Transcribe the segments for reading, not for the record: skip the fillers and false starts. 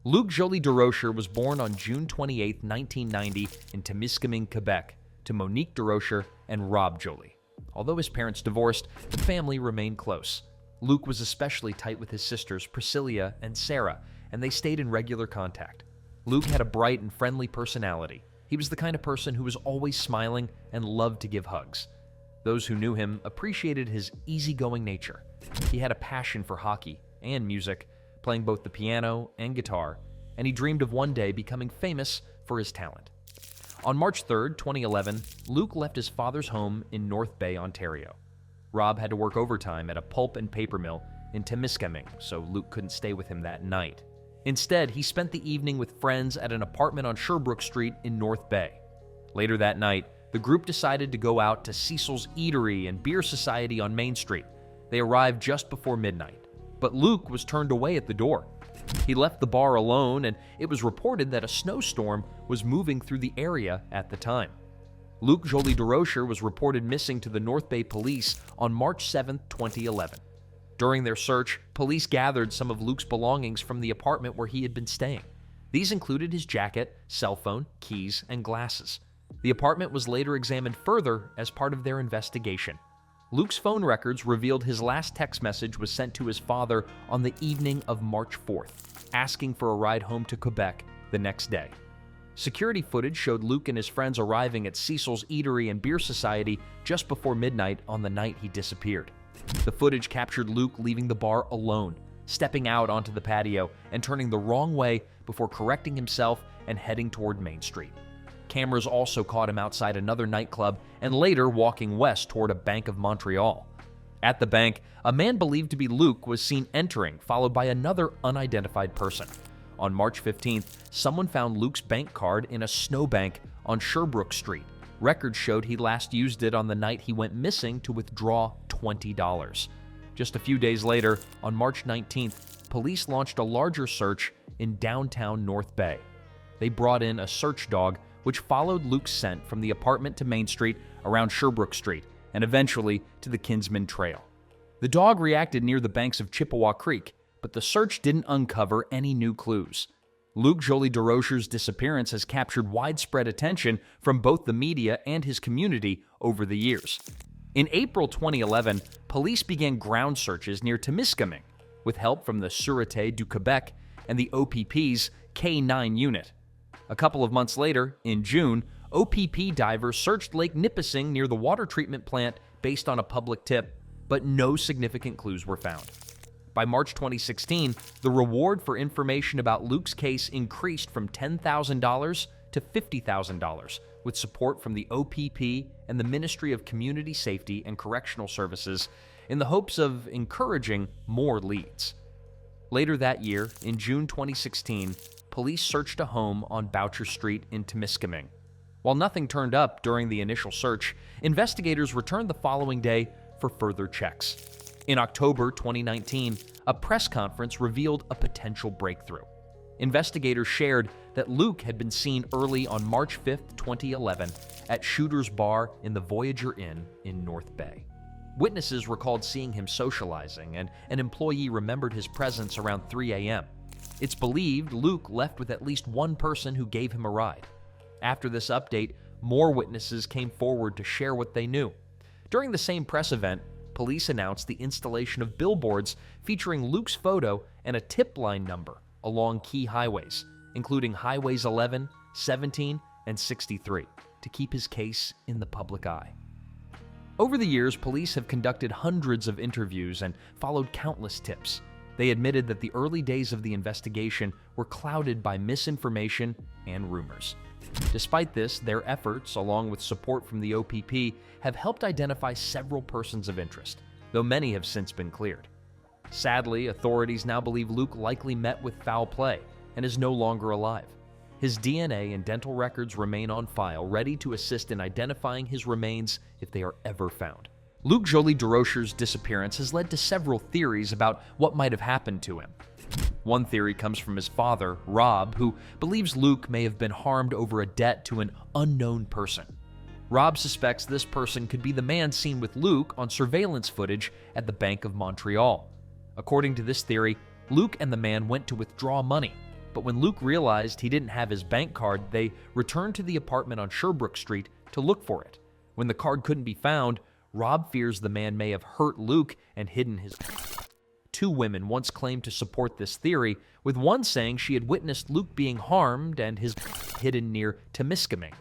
Luke Joly-Durocher was born on June 28, 1990 in Témiscamingue, Quebec, to Monique Durocher and Rob Joly. Although his parents divorced, the family remained close. Luke was especially tight with his sisters Priscilla and Sarah, and they stayed in regular contact. Luke had a bright and friendly personality. He was the kind of person who was always smiling and loved to give hugs. Those who knew him appreciated his easygoing nature. He had a passion for hockey and music, playing both the piano and guitar, and he dreamed of one day becoming famous for his talent. On March 3, 2011, Luke left his father's home in North Bay, Ontario. Rob had to work overtime at a pulp and paper mill in Témiscamingue, so Luke couldn't stay with him that night. Instead, he spent the evening with friends at an apartment on Sherbrooke Street in North Bay. Later that night, the group decided to go out to Cecil's Eatery and Beer Society on Main Street. They arrived just before midnight, but Luke was turned away at the door. He left the bar alone, and it was reported that a snowstorm was moving through the area at the time. Luke Joly-Durocher was reported missing to the North Bay Police on March 7, 2011. During their search, police gathered some of Luke's belongings from the apartment where he had been staying. These included his jacket, cell phone, keys, and glasses. The apartment was later examined further as part of their investigation. Luke's phone records revealed his last text message was sent to his father on the evening of March 4th, asking for a ride home to Quebec the next day. Security footage showed Luke and his friends arriving at Cecil's Eatery and Beer Society just before midnight on the night he disappeared. The footage captured Luke leaving the bar alone, stepping out onto the patio and turning the wrong way before correcting himself and heading toward Main Street. Cameras also caught him outside another nightclub and later walking west toward a Bank of Montreal. At the bank, a man believed to be Luke was seen entering, followed by another unidentified person. On March 15th, someone found Luke's bank card in a snowbank on Sherbrooke Street. Records showed he last used it on the night he went missing to withdraw $20. Just a few days later, on March 19th, police launched a larger search in downtown North Bay. They brought in a search dog which followed Luke's scent from the apartment to Main Street around Sherbrooke Street and eventually to the Kinsman Trail. The dog reacted near the banks of Chippewa Creek, but the search didn't uncover any new clues. Luke Joly-Durocher's disappearance has captured widespread attention from both the media and his community over the years. In April 2011, police began ground searches near Témiscamingue, with help from the Sûreté du Québec and the OPP's K9 unit. A couple of months later, in June, OPP divers searched Lake Nipissing near the water treatment plant based on a public tip, but no significant clues were found. By March 2016, the reward for information about Luke's case increased from $10,000 to $50,000, with support from the OPP and the Ministry of Community Safety and Correctional Services in the hopes of encouraging more leads. Later that year, in June 2016, police searched a home on Boucher Street in Témiscamingue. While nothing turned up during the initial search, investigators returned the following day for further checks. In October 2019, a press conference revealed a potential breakthrough. Investigators shared that Luke had been seen early on March 5, 2011, at Shooter's Bar in the Voyager Inn in North Bay. Witnesses recalled seeing him socializing, and an employee remembered his presence around 3 a.m. It's believed Luke left with at least one person who gave him a ride. After this update, more witnesses came forward to share what they knew. During the same press event, police announced the installation of billboards featuring Luke's photo and a tip line number along key highways, including Highways 11, 17, and 63, to keep his case in the public eye. Over the years, police have conducted hundreds of interviews and followed countless tips. They admitted that the early days of the investigation were clouded by misinformation and rumors. Despite this, their efforts, along with support from the OPP, have helped identify several persons of interest, though many have since been cleared. Sadly, authorities now believe Luke likely met with foul play and is no longer alive. His DNA and dental records remain on file, ready to assist in identifying his remains if they are ever found. Luke Joly-Durocher's disappearance has led to several theories about what might have happened to him. One theory comes from his father, Rob, who believes Luke may have been harmed over a debt to an unknown person. Rob suspects this person could be the man seen with Luke on surveillance footage at the Bank of Montreal. According to this theory, Luke and the man went to withdraw money. But when Luke realized he didn't have his bank card, they returned to the apartment on Sherbrooke Street to look for it. When the card couldn't be found, Rob fears the man may have hurt Luke and hidden his... Two women once claimed to support this theory, with one saying she had witnessed Luke being harmed and his hidden near Temiskaming.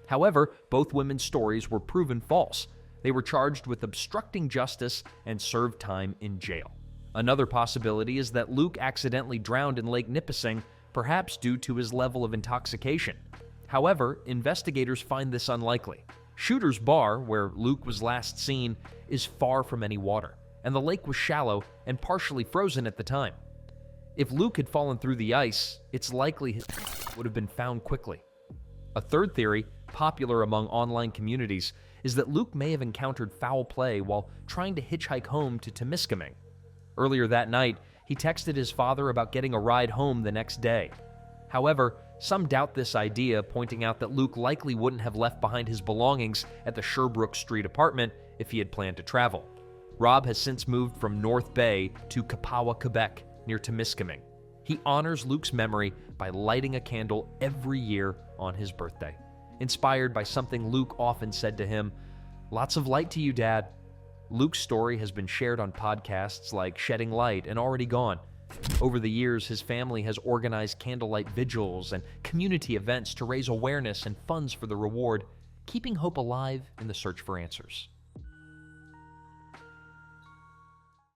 However, both women's stories were proven false. They were charged with obstructing justice and served time in jail. Another possibility is that Luke accidentally drowned in Lake Nipissing, perhaps due to his level of intoxication. However, investigators find this unlikely. Shooter's Bar, where Luke was last seen, is far from any water, and the lake was shallow and partially frozen at the time. If Luke had fallen through the ice, it's likely his would have been found quickly. A third theory, popular among online communities, is that Luke may have encountered foul play while trying to hitchhike home to Temiskaming. Earlier that night, he texted his father about getting a ride home the next day. However, some doubt this idea, pointing out that Luke likely wouldn't have left behind his belongings at the Sherbrooke Street apartment if he had planned to travel. Rob has since moved from North Bay to Kapawa, Quebec, near Temiskaming. He honors Luke's memory by lighting a candle every year on his birthday. Inspired by something Luke often said to him, "Lots of light to you, Dad." Luke's story has been shared on podcasts like Shedding Light and Already Gone. Over the years, his family has organized candlelight vigils and community events to raise awareness and funds for the reward, keeping hope alive in the search for answers.